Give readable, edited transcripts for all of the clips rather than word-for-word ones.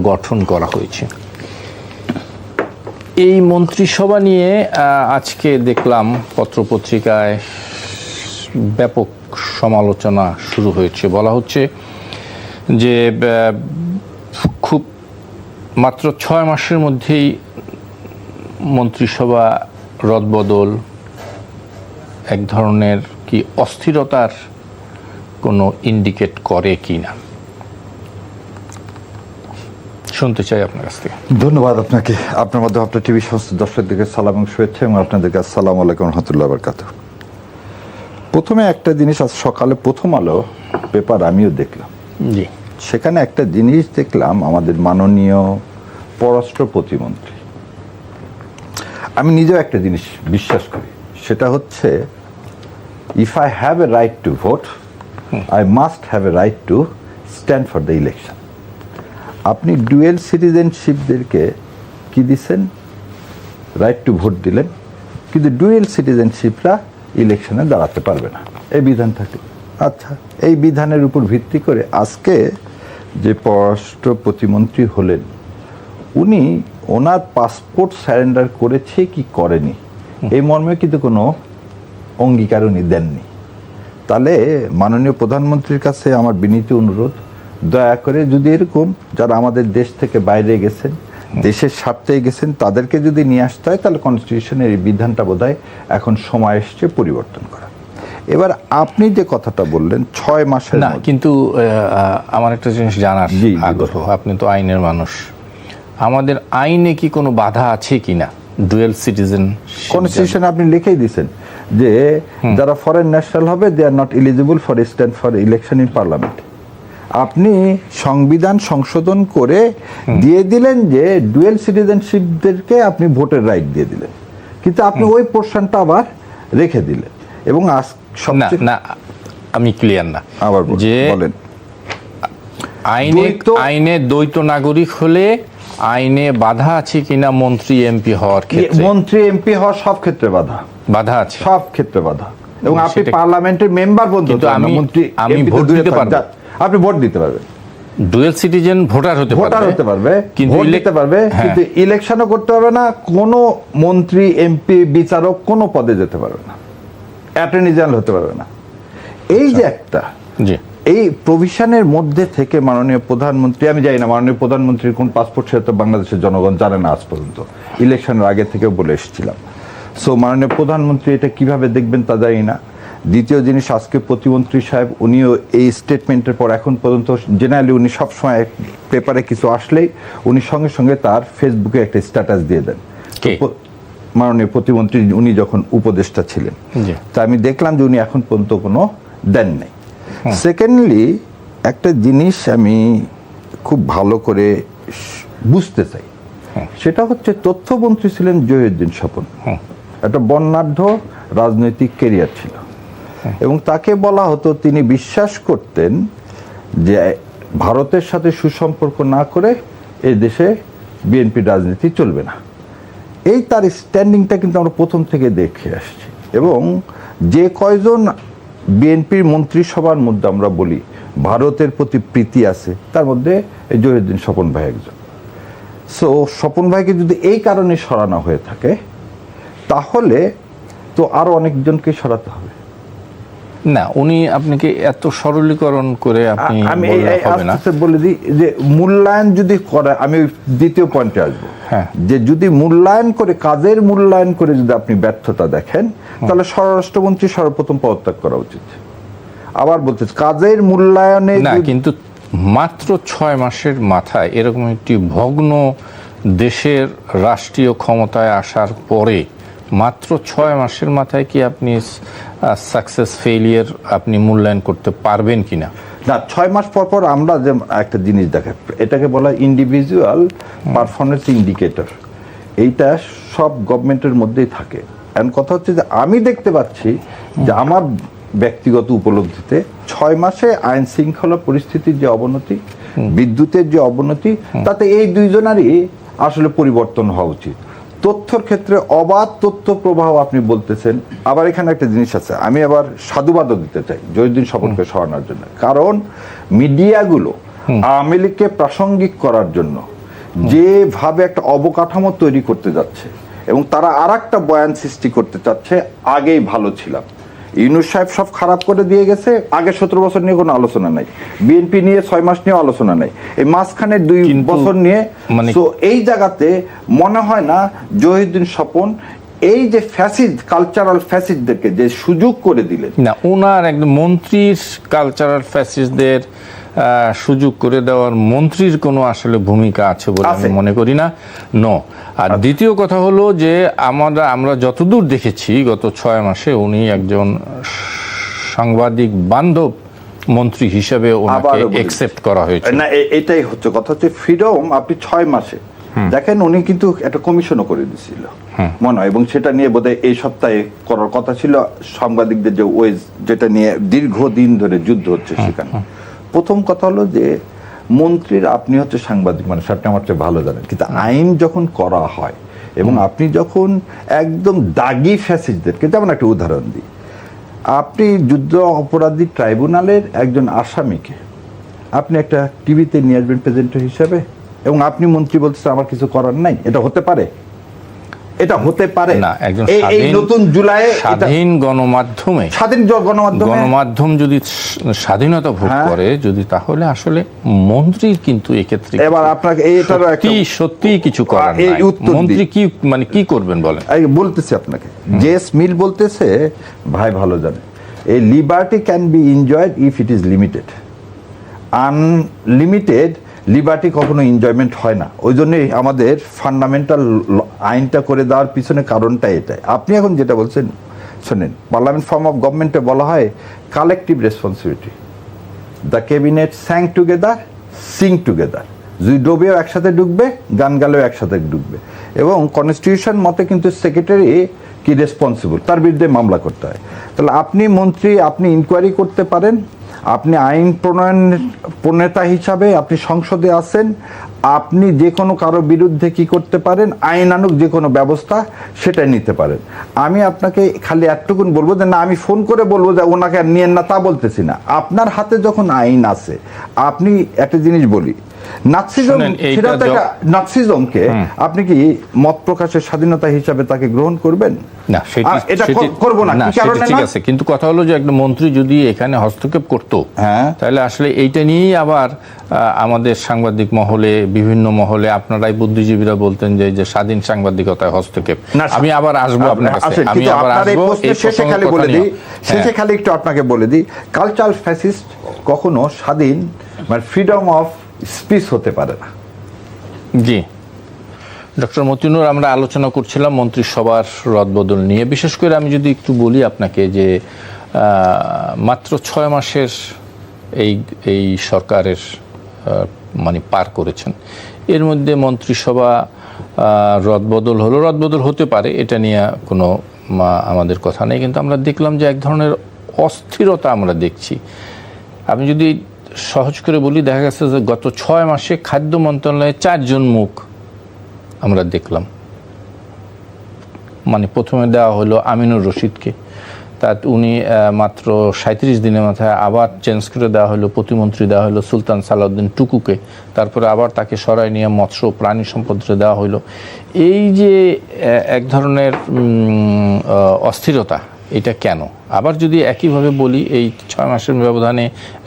গঠন করা হয়েছে। এই মন্ত্রিসভা নিয়ে আজকে দেখলাম পত্রপত্রিকায় ব্যাপক সমালোচনা শুরু হয়েছে। বলা হচ্ছে যে খুব মাত্র 6 মাসের মধ্যেই মন্ত্রিসভা রদবদল এক ধরনের কি অস্থিরতার কোনো ইন্ডিকেট করে কি না, শুনতে চাই আপনার কাছ থেকে। ধন্যবাদ আপনাকে। আপনার মধ্যে আপনার টিভি সমস্ত দর্শকদেরকে সালাম এবং শুভেচ্ছা, এবং আপনাদেরকে আসসালামু আলাইকুম রহমতুল্লাহ বারকাতুহু। প্রথমে একটা জিনিস, আজ সকালে প্রথম আলো পেপার আমিও দেখলাম, জি, সেখানে একটা জিনিস দেখলাম, আমাদের মাননীয় পররাষ্ট্র প্রতিমন্ত্রী, আমি নিজেও একটা জিনিস বিশ্বাস করি, সেটা হচ্ছে if I have a right to vote, I must have a right to stand for the election. আপনি ডুয়েল সিটিজেনশিপদেরকে কি দিচ্ছেন? রাইট টু ভোট দিলেন, কিন্তু ডুয়েল সিটিজেনশিপরা ইলেকশনে দাঁড়াতে পারবে না, এই বিধান থাকে। আচ্ছা, এই বিধানের উপর ভিত্তি করে আজকে যে পররাষ্ট্র প্রতিমন্ত্রী হলেন, উনি ওনার পাসপোর্ট সারেন্ডার করেছে কি করেনি এই মর্মে কিন্তু কোনো অঙ্গীকার উনি দেননি। তাহলে মাননীয় প্রধানমন্ত্রীর কাছে আমার বিনীত অনুরোধ, দয়া করে যদি এরকম যারা আমাদের দেশ থেকে বাইরে গেছেন, দেশের স্বার্থে গেছেন, তাদেরকে যদি নিয়ে আসতে হয়, তাহলে কনস্টিটিউশনের এই বিধানটা বোধহয় এখন সময় এসছে পরিবর্তন করা। এবার আপনি যে কথাটা বললেন 6 মাসের না, কিন্তু আমার একটা জিনিস জানার আগ্রহ, আপনি তো আইনের মানুষ, আমাদের আইনে কি কোনো বাধা আছে কিনা ডুয়েল সিটিজেন? কনস্টিটিউশনে আপনি লিখেই দিয়েছেন যে যারা ফরেন ন্যাশনাল হবে, they are not eligible for stand for election in parliament. আপনি সংবিধান সংশোধন করে দিয়ে দিলেন যে ডুয়েল সিটিজেনশিপদেরকে আপনি ভোটের রাইট দিয়ে দিলেন, কিন্তু আপনি ওই পোর্শনটা আবার রেখে দিলেন। এবং না, আমি ক্লিয়ার না আবার যে বলেন, আইনে দ্বৈত নাগরিক হলে আইনে বাধা আছে কিনা মন্ত্রী এমপি হওয়ার ক্ষেত্রে? মন্ত্রী এমপি হওয়ার সব ক্ষেত্রে বাধা আছে, সব ক্ষেত্রে বাধা। এবং আপনি পার্লামেন্টের মেম্বার পর্যন্ত, আমি ভোট দিতে পারবো, আপনি ভোট দিতে পারবেন, ডুয়েল সিটিজেন ভোটার হতে পারবে, ভোট দিতে পারবে, কিন্তু ইলেকশনও করতে পারবে না। কোনো মন্ত্রী এমপি বিচারক কোনো পদে যেতে পারবে না, অ্যাটর্নি জেনারেল হতে পারবে না। এই যে একটা এই প্রভিশনের মধ্যে থেকে মাননীয় প্রধানমন্ত্রী, আমি জানি না মাননীয় প্রধানমন্ত্রীর কোন পাসপোর্ট, সেটা বাংলাদেশের জনগণ জানে না আজ পর্যন্ত, ইলেকশনের আগে থেকেও বলে এসেছিলাম। সো মাননীয় প্রধানমন্ত্রী এটা কিভাবে দেখবেন তা জানি না। দ্বিতীয় জিনিস, আজকে প্রতিমন্ত্রী সাহেব উনিও এই স্টেটমেন্টের পর এখন পর্যন্ত জেনারেলি উনি সবসময় পেপারে কিছু আসলেই উনি সঙ্গে সঙ্গে তার ফেসবুকে একটা স্ট্যাটাস দিয়ে দেন। মাননীয় প্রতিমন্ত্রী উনি যখন উপদেষ্টা ছিলেন, তা আমি দেখলাম যে উনি এখন পর্যন্ত কোনো দেন নাই। সেকেন্ডলি, একটা জিনিস আমি খুব ভালো করে বুঝতে চাই, সেটা হচ্ছে তথ্যমন্ত্রী ছিলেন জহিরুদ্দিন স্বপন, একটা বর্ণাঢ্য রাজনৈতিক ক্যারিয়ার ছিল, এবং তাকে বলা হতো তিনি বিশ্বাস করতেন যে ভারতের সাথে সুসম্পর্ক না করে এই দেশে বিএনপি রাজনীতি চলবে না। এই তার স্ট্যান্ডিংটা কিন্তু আমরা প্রথম থেকে দেখে আসছি, এবং যে কয়জন বিএনপির মন্ত্রিসভার মধ্যে আমরা বলি ভারতের প্রতি প্রীতি আছে, তার মধ্যে এই জহিরুদ্দিন স্বপন ভাই একজন। সো স্বপন ভাইকে যদি এই কারণে সরানো হয়ে থাকে, তাহলে তো আরো অনেকজনকে সরাতে হবে। না, উনি আপনাকে এত সরলীকরণ করে আপনি আমি বলে দিই যে মূল্যায়ন যদি করে, আমি দ্বিতীয় পয়েন্টে আসবো, যে যদি মূল্যায়ন করে, কাজের মূল্যায়ন করে যদি আপনি ব্যর্থতা দেখেন, তাহলে স্বরাষ্ট্রমন্ত্রী সর্বপ্রথম পদত্যাগ করা উচিত। আবার বলতে, কাজের মূল্যায়নে না, কিন্তু মাত্র 6 মাসের মাথায় এরকম একটি ভগ্ন দেশের রাষ্ট্রীয় ক্ষমতায় আসার পরে মাত্র 6 মাসের মাথায় কি আপনি সাকসেস ফেলিয়ার আপনি মূল্যায়ন করতে পারবেন কিনা? না, 6 মাস পর পর আমরা যে একটা জিনিস দেখাই, এটাকে বলা ইন্ডিভিজুয়াল পারফরমেন্স ইন্ডিকেটর। এইটা সব গভর্নমেন্টের মধ্যেই থাকে। এখন কথা হচ্ছে যে আমি দেখতে পাচ্ছি যে আমার ব্যক্তিগত উপলব্ধিতে 6 মাসে আইন শৃঙ্খলা পরিস্থিতির যে অবনতি, বিদ্যুতের যে অবনতি, তাতে এই দুইজনারই আসলে পরিবর্তন হওয়া উচিত। তথ্যর ক্ষেত্রে অবাধ তথ্য প্রবাহ আপনি বলতেছেন। আবার এখানে একটা জিনিস আছে, আমি আবার সাধুবাদও দিতে চাই জহিরুদ্দিন স্বপনকে সরানোর জন্য, কারণ মিডিয়াগুলো আওয়ামী লীগকে প্রাসঙ্গিক করার জন্য যেভাবে একটা অবকাঠামো তৈরি করতে যাচ্ছে এবং তারা আরেকটা বয়ান সৃষ্টি করতে চাচ্ছে, আগেই ভালো ছিলাম, ইউনূস সাহেব সব খারাপ করে দিয়ে গেছে, আগে 17 বছর নিয়ে কোনো আলোচনা নাই, বিএনপি নিয়ে 6 মাস নিয়ে আলোচনা নাই, এই মাঝখানে 2 বছর নিয়ে, তো এই জায়গাতে মনে হয় না জহিরুদ্দিন স্বপন এই যে ফ্যাসিস্ট কালচারাল ফ্যাসিস্টদেরকে যে সুযোগ করে দিলেন, না ওনার একদম মন্ত্রীর কালচারাল ফ্যাসিস্টদের সুযোগ করে দেওয়ার মন্ত্রীর কোনো আসলে ভূমিকা আছে বলে আমি মনে করি না। আর দ্বিতীয় কথা হলো যে আমরা যতদূর দেখেছি গত 6 মাসে উনি একজন সাংবাদিক বান্ধব মন্ত্রী হিসেবে ওনাকে অ্যাকসেপ্ট করা হয়েছে। না এটাই হচ্ছে কথা, হচ্ছে ফ্রিডম আপনি 6 মাসে দেখেন উনি কিন্তু একটা কমিশনও করে দিয়েছিল মনে হয়, এবং সেটা নিয়ে বোধহয় এই সপ্তাহে করার কথা ছিল, সাংবাদিকদের যে ওয়েজ যেটা নিয়ে দীর্ঘদিন ধরে যুদ্ধ হচ্ছে সেখানে। প্রথম কথা হলো যে মন্ত্রীর, আপনি হচ্ছে সাংবাদিক মানুষ, আপনি আমার চেয়ে ভালো জানেন, কিন্তু আইন যখন করা হয় এবং আপনি যখন একদম দাগি ফ্যাসিস্টদেরকে, যেমন একটা উদাহরণ দিই, আপনি যুদ্ধ অপরাধী ট্রাইব্যুনালের একজন আসামিকে আপনি একটা টিভিতে নিয়ে আসবেন প্রেজেন্টার হিসাবে, এবং আপনি মন্ত্রী বলতেছেন আমার কিছু করার নাই, এটা হতে পারে? এটা হতে পারে না। একজন এই নতুন জুলাইয়ে স্বাধীন গণমাধ্যম যদি স্বাধীনতা ভোগ করে যদি, তাহলে আসলে মন্ত্রীর কিন্তু এক্ষেত্রে এবার আপনাকে এইটার সত্যি কিছু করার নাই। মন্ত্রী কি মানে কি করবেন বলেন? বলতেছি আপনাকে, জেস মিল বলতেছে, ভাই ভালো জানে, এই liberty can be enjoyed if it is limited, unlimited liberty কখনো এনজয়মেন্ট হয় না। ওই জন্যই আমাদের ফান্ডামেন্টাল আইনটা করে দেওয়ার পিছনে কারণটা এটাই। আপনি এখন যেটা বলছেন শোনেন, পার্লামেন্ট ফর্ম অফ গভর্নমেন্টে বলা হয় collective responsibility, the cabinet স্যাং together Singh together, যদি ডোবেও একসাথে ডুববে, গান গালেও একসাথে ডুববে, এবং কনস্টিটিউশন মতে কিন্তু সেক্রেটারি কি রেসপন্সিবল, তার বিরুদ্ধে মামলা করতে হয়। তাহলে আপনি মন্ত্রী, আপনি ইনকোয়ারি করতে পারেন, আপনি আইন প্রণেতা হিসাবে আপনি সংসদে আছেন, আপনি যে কোনো কারো বিরুদ্ধে কি করতে পারেন, আইনানুগ যে কোনো ব্যবস্থা সেটাই নিতে পারেন। আমি আপনাকে খালি এতটুকুন বলবো যে না, আমি ফোন করে বলবো যে ওনাকে আর নিয়েন না, তা বলতেছি না। আপনার হাতে যখন আইন আছে, আপনি একটা জিনিস বলি, নাৎসিজমকে আপনি কি মত প্রকাশের স্বাধীনতা হিসাবে তাকে গ্রহণ করবেন? না, এটা করবো না। ঠিক আছে, কিন্তু কথা হলো যে একটা মন্ত্রী যদি এখানে হস্তক্ষেপ করতো, তাহলে আসলে এইটা নিয়েই আবার আমাদের সাংবাদিক মহলে, বিভিন্ন মহলে আপনারাই বুদ্ধিজীবীরা বলতেন যে স্বাধীন সাংবাদিকতায় হস্তক্ষেপ। আমি আবার আসবো আপনার কাছে, আমি আবার আসবো। শেষে খালি একটু আপনাকে বলে দিই, কালচারাল ফ্যাসিস্ট কখনো স্বাধীন মানে ফ্রিডম অফ স্পিচ হতে পারে না। জি, ডক্টর মতিনুর, আমরা আলোচনা করছিলাম মন্ত্রিসভার রদবদল নিয়ে। বিশেষ করে আমি যদি একটু বলি আপনাকে যে মাত্র 6 মাসের এই সরকারের মানে পার করেছেন, এর মধ্যে মন্ত্রিসভা রদবদল হতে পারে, এটা নিয়ে কোনো আমাদের কথা নেই, কিন্তু আমরা দেখলাম যে এক ধরনের অস্থিরতা আমরা দেখছি। আমি যদি সহজ করে বলি, দেখা গেছে যে গত 6 মাসে খাদ্য মন্ত্রণালয়ে 4 জন মুখ আমরা দেখলাম। মানে প্রথমে দেওয়া হলো আমিনুর রশিদকে, তার উনি মাত্র 37 দিনের মাথায় আবার চেঞ্জ করে দেওয়া হলো, প্রতিমন্ত্রী দেওয়া হলো সুলতান সালাউদ্দিন টুকুকে, তারপরে আবার তাকে সরাই নিয়ে মৎস্য প্রাণী সম্পদে দেওয়া হলো। এই যে এক ধরনের অস্থিরতা, এটা কেন? আবার যদি একইভাবে বলি, এই 6 মাসের ব্যবধানে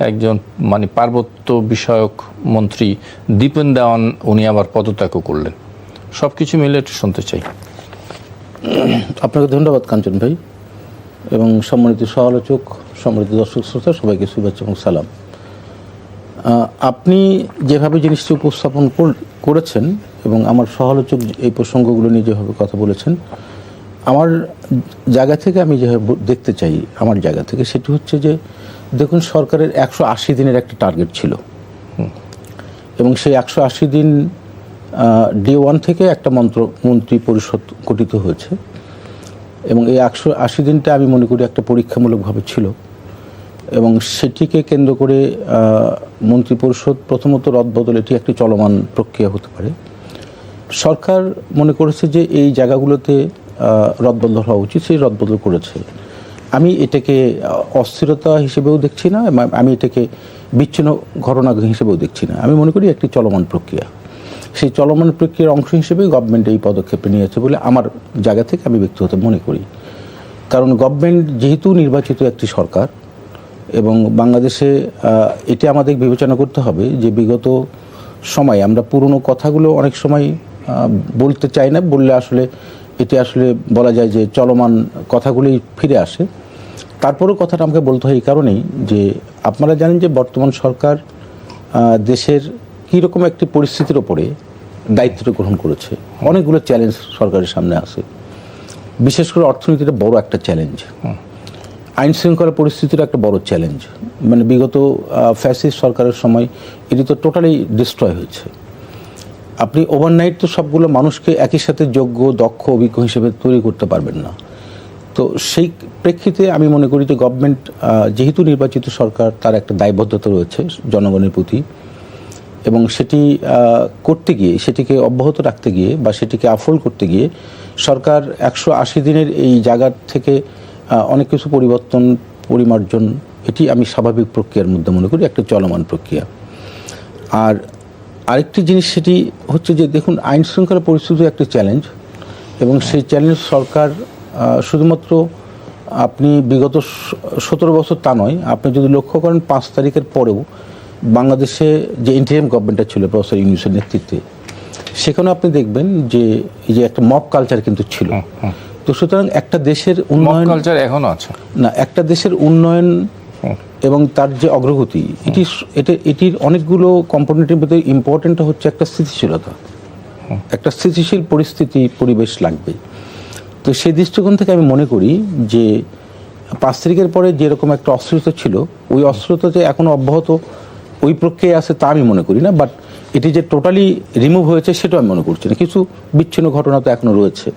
একজন মানে পার্বত্য বিষয়ক মন্ত্রী দীপেন দেওয়ান, উনি আবার পদত্যাগও করলেন। সব কিছু মিলে একটু শুনতে চাই। আপনাকে ধন্যবাদ কাঞ্চন ভাই, এবং সম্মানিত সহ-আলোচক, সম্মানিত দর্শক শ্রোতা, সবাইকে শুভেচ্ছা এবং সালাম। আপনি যেভাবে জিনিসটি উপস্থাপন করেছেন এবং আমার সহ-আলোচক এই প্রসঙ্গগুলো নিয়ে যেভাবে কথা বলেছেন, আমার জায়গা থেকে আমি যেভাবে দেখতে চাই, আমার জায়গা থেকে সেটি হচ্ছে যে, দেখুন, সরকারের 180 দিনের একটা টার্গেট ছিল, এবং সেই 180 দিন ডে 1 থেকে একটা মন্ত্রী পরিষদ গঠিত হয়েছে, এবং এই 180 দিনটা আমি মনে করি একটা পরীক্ষামূলকভাবে ছিল, এবং সেটিকে কেন্দ্র করে মন্ত্রী পরিষদ প্রথমত রদবদল, এটি একটি চলমান প্রক্রিয়া হতে পারে। সরকার মনে করেছে যে এই জায়গাগুলোতে রদবদল হওয়া উচিত, সেই রদবদল করেছে। আমি এটাকে অস্থিরতা হিসেবেও দেখছি না, আমি এটাকে বিচ্ছিন্ন ঘটনা হিসেবেও দেখছি না। আমি মনে করি একটি চলমান প্রক্রিয়া, সেই চলমান প্রক্রিয়ার অংশ হিসেবে গভর্নমেন্ট এই পদক্ষেপে নিয়েছে বলে আমার জায়গা থেকে আমি ব্যক্তিগত মনে করি। কারণ গভর্নমেন্ট যেহেতু নির্বাচিত একটি সরকার, এবং বাংলাদেশে এটা আমাদের বিবেচনা করতে হবে যে বিগত সময় আমরা পুরনো কথাগুলো অনেক সময় বলতে চাই না, বললে আসলে এটি আসলে বলা যায় যে চলমান কথাগুলোই ফিরে আসে। তারপরেও কথাটা আমাকে বলতে হয় এই কারণেই যে আপনারা জানেন যে বর্তমান সরকার দেশের কীরকম একটি পরিস্থিতির ওপরে দায়িত্বটা গ্রহণ করেছে। অনেকগুলো চ্যালেঞ্জ সরকারের সামনে আছে, বিশেষ করে অর্থনীতিটা বড় একটা চ্যালেঞ্জ, আইন শৃঙ্খলা পরিস্থিতির একটা বড় চ্যালেঞ্জ। মানে বিগত ফ্যাসিস্ট সরকারের সময় এটি তো টোটালি ডিস্ট্রয় হয়েছে। আপনি ওভারনাইট তো সবগুলো মানুষকে একই সাথে যোগ্য, দক্ষ, অভিজ্ঞ হিসেবে তৈরি করতে পারবেন না। তো সেই প্রেক্ষিতে আমি মনে করি যে গভর্নমেন্ট যেহেতু নির্বাচিত সরকার, তার একটা দায়বদ্ধতা রয়েছে জনগণের প্রতি, এবং সেটি করতে গিয়ে, সেটিকে অব্যাহত রাখতে গিয়ে বা সেটিকে আফল করতে গিয়ে সরকার 180 দিনের এই জায়গার থেকে অনেক কিছু পরিবর্তন, পরিমার্জন, এটি আমি স্বাভাবিক প্রক্রিয়ার মধ্যে মনে করি, একটা চলমান প্রক্রিয়া। আর আরেকটি জিনিস সেটি হচ্ছে যে দেখুন, আইন শৃঙ্খলা পরিস্থিতি একটা চ্যালেঞ্জ, এবং সেই চ্যালেঞ্জ সরকার শুধুমাত্র আপনি বিগত 17 বছর তা নয়, আপনি যদি লক্ষ্য করেন 5 তারিখের পরেও বাংলাদেশে যে ইন্টারিম গভর্নমেন্টটা ছিল প্রফেসর ইউনূসের নেতৃত্বে, সেখানে আপনি দেখবেন যে এই যে একটা মব কালচার কিন্তু ছিল। তো সুতরাং একটা দেশের উন্নয়ন, মব কালচার এখনো আছে না, একটা দেশের উন্নয়ন এবং তার যে অগ্রগতি, এটির অনেকগুলো কম্পোনেন্টের মধ্যে ইম্পর্টেন্ট হচ্ছে একটা স্থিতিশীলতা, একটা স্থিতিশীল পরিস্থিতি, পরিবেশ লাগবে। তো সেই দৃষ্টিকোণ থেকে আমি মনে করি যে 5 তারিখের পরে যেরকম একটা অস্থিরতা ছিল, ওই অস্থিরতা যে এখনো অব্যাহত ওই প্রক্রিয়ায় আছে তা আমি মনে করি না, বাট এটি যে টোটালি রিমুভ হয়েছে সেটাও আমি মনে করছি না, কিছু বিচ্ছিন্ন ঘটনা তো এখনো রয়েছে।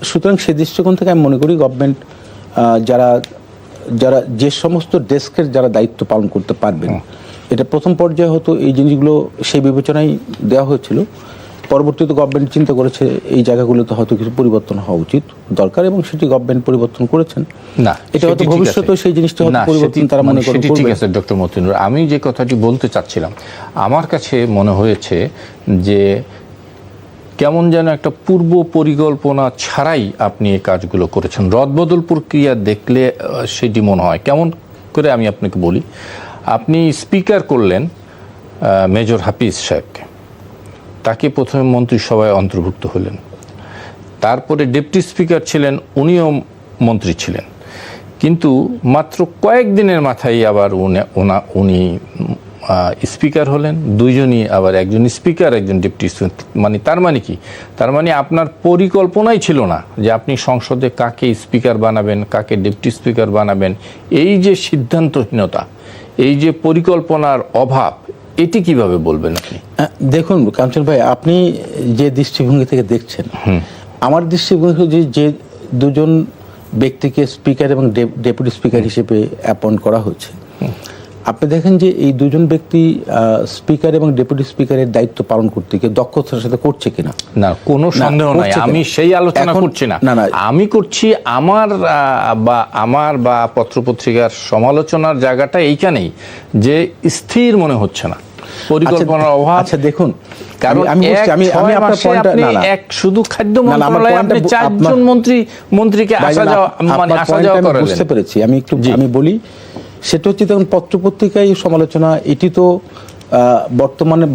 সুতরাং সেই দৃষ্টিকোণ থেকে আমি মনে করি গভর্নমেন্ট যারা যে সমস্ত ডেস্কের যারা দায়িত্ব পালন করতে পারবেন, এটা প্রথম পর্যায়ে হতো এই জিনিসগুলো সেই বিবেচনায় দেওয়া হয়েছিল। পরবর্তীতে গভর্নমেন্ট চিন্তা করেছে এই জায়গাগুলোতে হয়তো কিছু পরিবর্তন হওয়া উচিত, দরকার, এবং সেটি গভর্নমেন্ট পরিবর্তন করেছেন। না, এটা হয়তো ভবিষ্যতে সেই জিনিসটা হয়তো পরিবর্তন তারা মনে করে। ঠিক আছে ডক্টর মতিনুর, আমি যে কথাটি বলতে চাচ্ছিলাম, আমার কাছে মনে হয়েছে যে কেমন যেন একটা পূর্ব পরিকল্পনা ছাড়াই আপনি এই কাজগুলো করেছেন। রদবদল প্রক্রিয়া দেখলে সেটি মনে হয় কেমন করে। আমি আপনাকে বলি, আপনি স্পিকার করলেন মেজর হাফিজ সাহেবকে, তাকে প্রথমে মন্ত্রিসভায় অন্তর্ভুক্ত হলেন, তারপরে ডেপুটি স্পিকার ছিলেন, উনিও মন্ত্রী ছিলেন, কিন্তু মাত্র কয়েকদিনের মাথায় আবার উনি স্পিকার হলেন, দুইজনই আবার, একজন স্পিকার একজন ডেপুটি স্পিকার। মানে তার মানে কি? তার মানে আপনার পরিকল্পনাই ছিল না যে আপনি সংসদে কাকে স্পিকার বানাবেন, কাকে ডেপুটি স্পিকার বানাবেন। এই যে সিদ্ধান্তহীনতা, এই যে পরিকল্পনার অভাব, এটি কিভাবে বলবেন আপনি? দেখুন কাঞ্চন ভাই, আপনি যে দৃষ্টিভঙ্গি থেকে দেখছেন, আমার দৃষ্টিভঙ্গি যে দুজন ব্যক্তিকে স্পিকার এবং ডেপুটি স্পিকার হিসেবে অ্যাপয়েন্ট করা হচ্ছে, আপনি দেখেন যে এই দুজন ব্যক্তি স্পিকার এবং ডেপুটি স্পিকারের দায়িত্ব পালন করতে গিয়ে দক্ষতার সাথে করছে কিনা। না, কোনো সন্দেহ নাই, আমি সেই আলোচনা করছি না, আমি করছি আমার বা পত্রপত্রিকার সমালোচনার জায়গাটা এইখানেই, যে স্থির মনে হচ্ছে না, পরিকল্পনার অভাব। আচ্ছা দেখুন, কারণ আমি আপনার পয়েন্টটা এক শুধু খাদ্য মন্ত্রণালয়ে আপনি 4 জন মন্ত্রীকে আসা যাওয়া করেন। বুঝতে পেরেছি, আমি বলি সেটা হচ্ছে দেখুন, পত্রপত্রিকায় সমালোচনা, এটি তো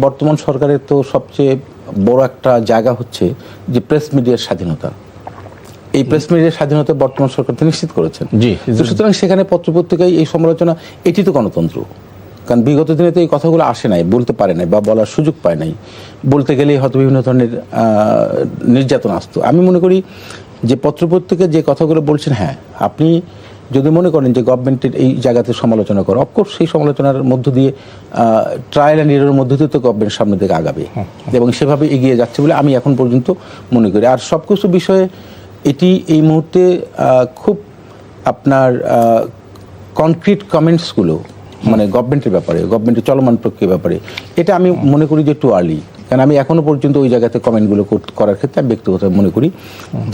বর্তমান সরকারের তো সবচেয়ে বড় একটা জায়গা হচ্ছে যে প্রেস মিডিয়ার স্বাধীনতা। এই প্রেস মিডিয়ার স্বাধীনতা বর্তমান সরকার তো নিশ্চিত করেছেন। সুতরাং সেখানে পত্রপত্রিকায় এই সমালোচনা, এটি তো গণতন্ত্র। কারণ বিগত দিনে তো এই কথাগুলো আসে নাই, বলতে পারে নাই বা বলার সুযোগ পায় নাই, বলতে গেলেই হয়তো বিভিন্ন ধরনের নির্যাতন আসতো। আমি মনে করি যে পত্রপত্রিকায় যে কথাগুলো বলছেন, হ্যাঁ, আপনি যদি মনে করেন যে গভর্নমেন্টের এই জায়গাতে সমালোচনা করো, অফকোর্স সেই সমালোচনার মধ্য দিয়ে ট্রায়াল অ্যান্ড এরর মধ্য দিয়ে তো গভর্নমেন্ট সামনের দিকে আগাবে, এবং সেভাবে এগিয়ে যাচ্ছে বলে আমি এখন পর্যন্ত মনে করি। আর সব কিছু বিষয়ে এটি এই মুহূর্তে খুব আপনার কনক্রিট কমেন্টসগুলো, মানে গভর্নমেন্টের ব্যাপারে, গভর্নমেন্টের চলমান প্রক্রিয়ার ব্যাপারে, এটা আমি মনে করি যে টু আর্লি। কারণ আমি এখনো পর্যন্ত ওই জায়গাতে কমেন্টগুলো করার ক্ষেত্রে আমি ব্যক্তিগত মনে করি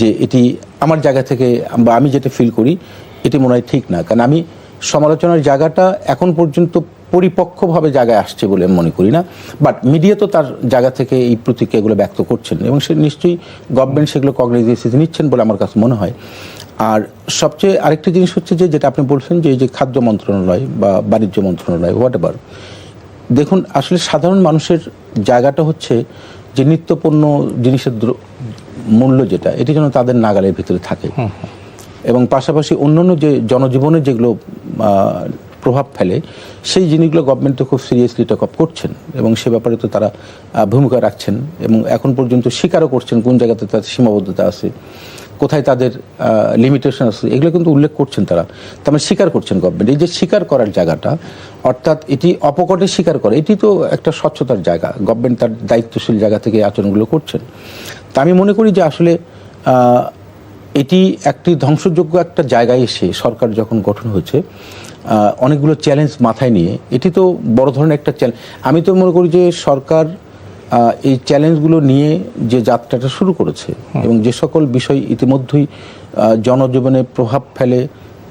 যে এটি আমার জায়গা থেকে, বা আমি যেটা ফিল করি, এটি মনে হয় ঠিক না। কারণ আমি সমালোচনার জায়গাটা এখন পর্যন্ত পরিপক্কভাবে জায়গায় আসছে বলে আমি মনে করি না, বাট মিডিয়া তো তার জায়গা থেকে এই প্রতিক্রিয়াগুলো ব্যক্ত করছেন এবং সে নিশ্চয়ই গভর্নমেন্ট সেগুলো কগনিজেন্সে নিচ্ছেন বলে আমার কাছে মনে হয়। আর সবচেয়ে আরেকটি জিনিস হচ্ছে যে যেটা আপনি বলছেন যে এই যে খাদ্য মন্ত্রণালয় বা বাণিজ্য মন্ত্রণালয় হোয়াট এভার, দেখুন আসলে সাধারণ মানুষের জায়গাটা হচ্ছে যে নিত্যপণ্য জিনিসের মূল্য যেটা, এটি যেন তাদের নাগালের ভিতরে থাকে এবং পাশাপাশি অন্যান্য যে জনজীবনে যেগুলো প্রভাব ফেলে সেই জিনিসগুলো গভর্নমেন্ট তো খুব সিরিয়াসলি টেক আপ করছেন এবং সে ব্যাপারে তো তারা ভূমিকা রাখছেন এবং এখন পর্যন্ত স্বীকারও করছেন কোন জায়গাতে তাদের সীমাবদ্ধতা আছে, কোথায় তাদের লিমিটেশন আছে, এগুলো কিন্তু উল্লেখ করছেন তারা, তার মানে স্বীকার করছেন গভর্নমেন্ট। এই যে স্বীকার করার জায়গাটা, অর্থাৎ এটি অপকটে স্বীকার করে, এটি তো একটা স্বচ্ছতার জায়গা, গভর্নমেন্ট তার দায়িত্বশীল জায়গা থেকে আচরণগুলো করছেন। তা আমি মনে করি যে আসলে এটি একটি ধ্বংসযোগ্য একটা জায়গায় এসে সরকার যখন গঠন হয়েছে অনেকগুলো চ্যালেঞ্জ মাথায় নিয়ে, এটি তো বড় ধরনের একটা চ্যালেঞ্জ। আমি তো মনে করি যে সরকার এই চ্যালেঞ্জগুলো নিয়ে যে যাত্রাটা শুরু করেছে এবং যে সকল বিষয় ইতিমধ্যেই জনজীবনে প্রভাব ফেলে,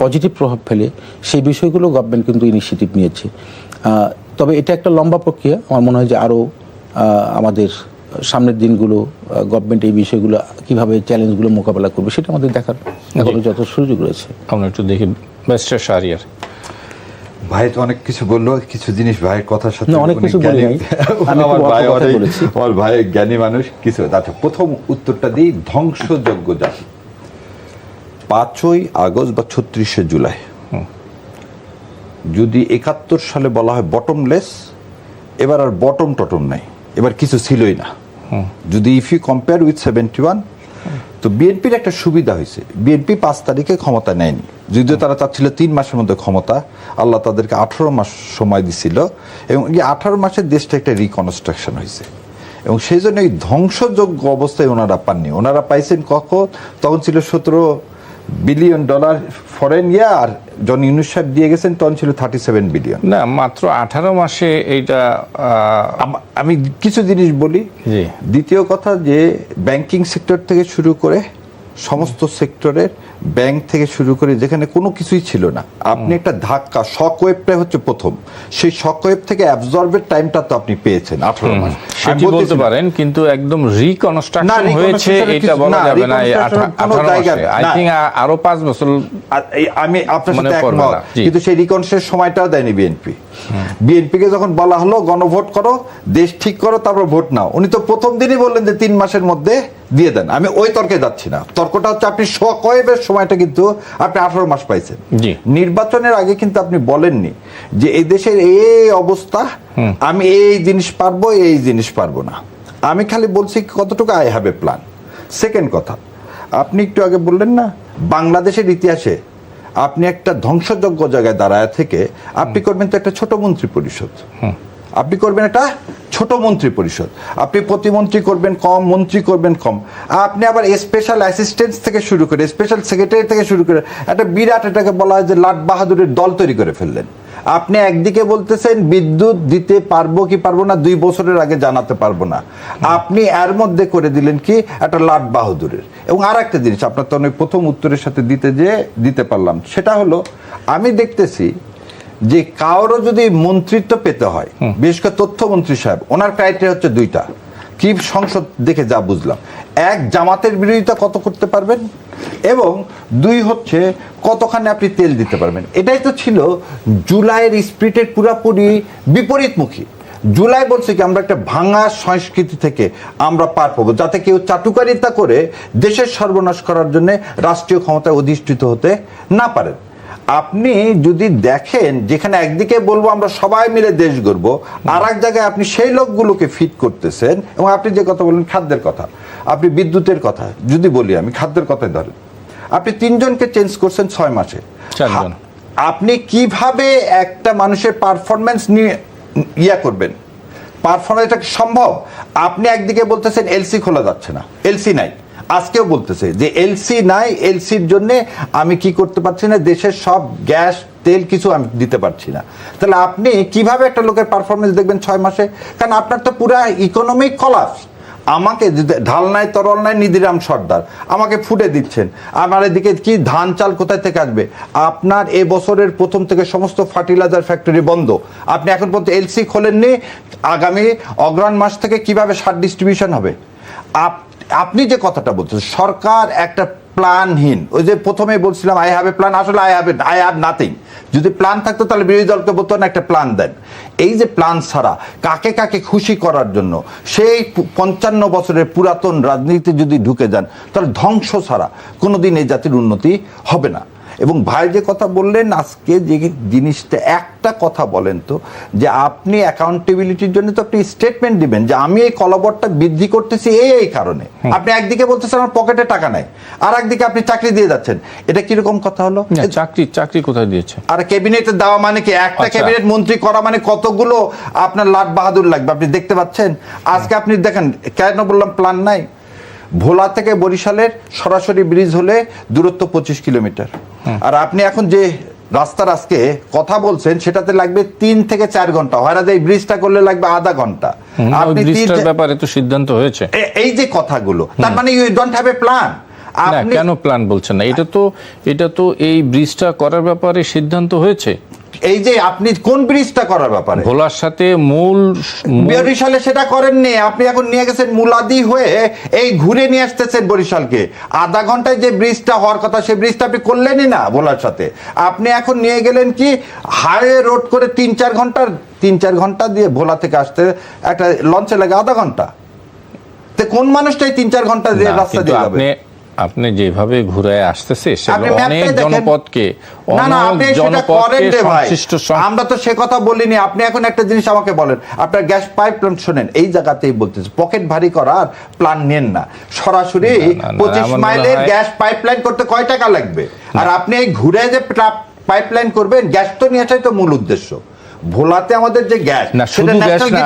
পজিটিভ প্রভাব ফেলে, সেই বিষয়গুলো গভর্নমেন্ট কিন্তু ইনিশিয়েটিভ নিয়েছে। তবে এটা একটা লম্বা প্রক্রিয়া, আমার মনে হয় যে আরও আমাদের সামনের দিনগুলো গভর্নমেন্ট এই বিষয়গুলো কীভাবে চ্যালেঞ্জগুলো মোকাবেলা করবে সেটা আমাদের দেখার এখনো যত সুযোগ রয়েছে। আমরা একটু দেখি ব্যারিস্টার শাহরিয়ার। ভাই তো অনেক কিছু বললো, কিছু জিনিস ভাইয়ের কথার সাথে অনেক কিছু বলি নাই, আমার ভাই জ্ঞানী মানুষ কিছু। আচ্ছা, প্রথম উত্তরটা দিই, ধ্বংসযোগ্য জাতি 5ই আগস্ট বা 36শে জুলাই, যদি 71 সালে বলা হয় বটমলেস, এবার আর বটম টটম নাই, এবার কিছু ছিলই না। যদি ইফ ইউ কম্পেয়ার উইথ 71, তো বিএনপির একটা সুবিধা হয়েছে, বিএনপি 5 তারিখে ক্ষমতা নেয়নি, যদিও তারা চাচ্ছিল 3 মাসের মধ্যে ক্ষমতা, আল্লাহ তাদেরকে 18 মাস সময় দিছিল এবং এই 18 মাসের দেশটা একটা রিকনস্ট্রাকশন হয়েছে এবং সেই জন্য এই ধ্বংসযোগ্য অবস্থায় ওনারা পাননি। ওনারা পাইছেন কখন? তখন ছিল $17 বিলিয়ন ফরেন আর জন ইউনুস সাহেব দিয়ে গেছেন তখন ছিল 37 বিলিয়ন। না, মাত্র 18 মাসে এইটা। আমি কিছু জিনিস বলি। দ্বিতীয় কথা, যে ব্যাংকিং সেক্টর থেকে শুরু করে সমস্ত সেক্টরের, ব্যাংক থেকে শুরু করে যেখানে কোনো কিছুই ছিল না, আপনি একটা ধাক্কা, শক ওয়েভটা হচ্ছে প্রথম, সেই শক ওয়েভ থেকে অ্যাবজর্বের টাইমটা তো আপনি পেয়েছেন 18 মাস, সেটি বলতে পারেন, কিন্তু একদম রিকনস্ট্রাকশন হয়েছে এটা বলা যাবে না। এই 18 মাসে আই থিং আরো 5 বছর। আমি আপনার সাথে একমত, কিন্তু সেই রিকনস্ট্রাকশনের সময়টাও দেয়নি বিএনপি। বিএনপিকে যখন বলা হলো গণভোট করো, দেশ ঠিক করো, তারপর ভোট নাও, উনি তো প্রথম দিনই বললেন যে 3 মাসের মধ্যে দিয়ে দেন। আমি ওই তর্কে যাচ্ছি না, তর্কটা হচ্ছে আপনি শক ওয়েভের সময়টা কিন্তু আপনি 18 মাস পাইছেন। নির্বাচনের আগে কিন্তু আপনি বলেননি যে এই দেশের এই অবস্থা, আমি এই জিনিস পারবো, এই জিনিস পারবো না। আমি খালি বলছি কতটুকু I have a plan. Second কথা, আপনি একটু আগে বললেন না, বাংলাদেশের ইতিহাসে আপনি একটা ধ্বংসযোগ্য জায়গায় দাঁড়ায় থেকে আপনি করবেন তো একটা ছোট মন্ত্রী পরিষদ, আপনি করবেন একটা ছোট মন্ত্রী পরিষদ, আপনি প্রতিমন্ত্রী করবেন কম, মন্ত্রী করবেন কম, আপনি আবার স্পেশাল অ্যাসিস্ট্যান্ট থেকে শুরু করে, স্পেশাল সেক্রেটারি থেকে শুরু করে একটা বিরাট, এটাকে বলা হয় যে লাট বাহাদুরের দল তৈরি করে ফেললেন। আপনি একদিকে বলতেছেন বিদ্যুৎ দিতে পারবো কি পারবো না 2 বছরের আগে জানাতে পারবো না, আপনি এর মধ্যে করে দিলেন কি একটা লাট বাহাদুরের। এবং আর একটা জিনিস আপনার তো অনেক প্রথম উত্তরের সাথে দিতে পারলাম, সেটা হলো আমি দেখতেছি যে কারো যদি মন্ত্রিত্ব পেতে হয়, বিশেষ করে তথ্যমন্ত্রী সাহেব, ওনার ক্রাইটেরিয়া হচ্ছে 2টা, কি সংসদ দেখে যা বুঝলাম, 1 জামাতের বিরোধিতা কত করতে পারবেন এবং 2 হচ্ছে কতখানি আপনি তেল দিতে পারবেন। এটাই তো ছিল জুলাইয়ের স্পিরিটের পুরাপুরি বিপরীতমুখী। জুলাই বলছে কি আমরা একটা ভাঙা সংস্কৃতি থেকে আমরা পার পাবো, যাতে কেউ চাটুকারিতা করে দেশের সর্বনাশ করার জন্য রাষ্ট্রীয় ক্ষমতায় অধিষ্ঠিত হতে না পারেন। আপনি যদি দেখেন যেখানে একদিকে বলবো আমরা সবাই মিলে দেশ গড়ব, আর এক জায়গায় আপনি সেই লোকগুলোকে ফিট করতেছেন। এবং আপনি যে কথা বলেন খাদ্যের কথা, আপনি বিদ্যুতের কথা যদি বলি, আমি খাদ্যের কথাই ধরেন, আপনি 3 জনকে চেঞ্জ করছেন 6 মাসে। আপনি কিভাবে একটা মানুষের পারফরমেন্স নিয়ে করবেন? পারফরমেন্স এটা সম্ভব? আপনি একদিকে বলতেছেন এলসি খোলা যাচ্ছে না, এলসি নাই, আজকেও বলতেছে যে এলসি নাই, এলসির জন্য আমি কি করতে পারছি না, দেশের সব গ্যাস তেল কিছু আমি দিতে পারছি না। তাহলে আপনি কিভাবে একটা লোকের পারফরমেন্স দেখবেন 6 মাসে? কারণ আপনার তো পুরা ইকোনমিক কলাপস। আমাকে ঢাল নাই তরল নাই নিধিরাম সর্দার আমাকে ফুটে দিচ্ছেন। আমার এদিকে কি ধান চাল কোথায় থেকে আসবে? আপনার এ বছরের প্রথম থেকে সমস্ত ফার্টিলাইজার ফ্যাক্টরি বন্ধ, আপনি এখন পর্যন্ত এলসি খোলেননি। আগামী অগ্রহায়ণ মাস থেকে কিভাবে সার ডিস্ট্রিবিউশন হবে? আপনি যে কথাটা বলছেন সরকার একটা প্ল্যানহীন, ওই যে প্রথমে বলছিলাম আই হ্যাভ এ প্ল্যান, আসলে আই হ্যাভ নাথিং। যদি প্ল্যান থাকতো তাহলে বিরোধী দলকে বলতো না একটা প্ল্যান দেন। এই যে প্ল্যান ছাড়া কাকে কাকে খুশি করার জন্য সেই 55 বছরের পুরাতন রাজনীতি যদি ঢুকে যান তাহলে ধ্বংস ছাড়া কোনোদিন এই জাতির উন্নতি হবে না। এবং ভাই যে কথা বললেন আজকে যে জিনিসটা, একটা কথা বলেন তো, যে আপনি অ্যাকাউন্টেবিলিটির জন্য তো আপনি স্টেটমেন্ট দিবেন যে আমি এই কলাবরটা বৃদ্ধি করতেছি এই কারণে। আপনি একদিকে বলতেছেন আমার পকেটে টাকা নাই, আর একদিকে আপনি চাকরি দিয়ে যাচ্ছেন। এটা কিরকম কথা হলো? চাকরি কোথায় দিয়েছে? আর ক্যাবিনেটে দেওয়া মানে কি? একটা ক্যাবিনেট মন্ত্রী করা মানে কতগুলো আপনার লাট বাহাদুর লাগবে, আপনি দেখতে পাচ্ছেন। আজকে আপনি দেখেন, কেন বললাম প্ল্যান নাই? ভোলা থেকে বরিশালের সরাসরি ব্রিজ হলে দূরত্ব 25 কিলোমিটার, আর আপনি এখন যে রাস্তার আজকে কথা বলছেন সেটাতে লাগবে 3 থেকে 4 ঘন্টা, হয় এই ব্রিজটা করলে লাগবে আধা ঘন্টা। আপনি ব্যাপারে তো সিদ্ধান্ত হয়েছে। এই যে কথাগুলো, তার মানে you don't have a plan. আপনি কেন প্ল্যান বলছেন না? এটা তো এই ব্রিজটা করার ব্যাপারে সিদ্ধান্ত হয়েছে। এই যে আপনি কোন ব্রিজটা করার ব্যাপারে? ভোলার সাথে বরিশালে সেটা করেননি, আপনি এখন নিয়ে গেছেন মুলাদি হয়ে এই ঘুরে নিয়ে আসতেছেন বরিশালকে। আধা ঘন্টায় যে ব্রিজটা হওয়ার কথা সেই ব্রিজটা আপনি করলেনই না ভোলার সাথে। আপনি এখন নিয়ে গেলেন কি হাইওয়ে রোড করে 3-4 ঘন্টা দিয়ে ভোলা থেকে আসতে একটা লঞ্চে লাগে আধা ঘন্টা। তো কোন মানুষটাই 3-4 ঘন্টা দিয়ে রাস্তা দিয়ে যাবে? আপনি যেভাবে ঘুরে আসতেছে অনেক জনপদকে আমরা তো সে কথা বলিনি। আপনি এখন একটা জিনিস আমাকে বলেন, আপনার গ্যাস পাইপ লাইন শোনেন, এই জায়গাতেই বলতেছে পকেট ভারী করার প্ল্যান নেন না। সরাসরি 25 মাইলের গ্যাস পাইপ লাইন করতে কয় টাকা লাগবে? আর আপনি এই ঘুরে যে পাইপ লাইন করবেন, গ্যাস তো নিয়ে আসাই তো মূল উদ্দেশ্য। ভোলাতে আমাদের যে গ্যাস, শুধু গ্যাস না,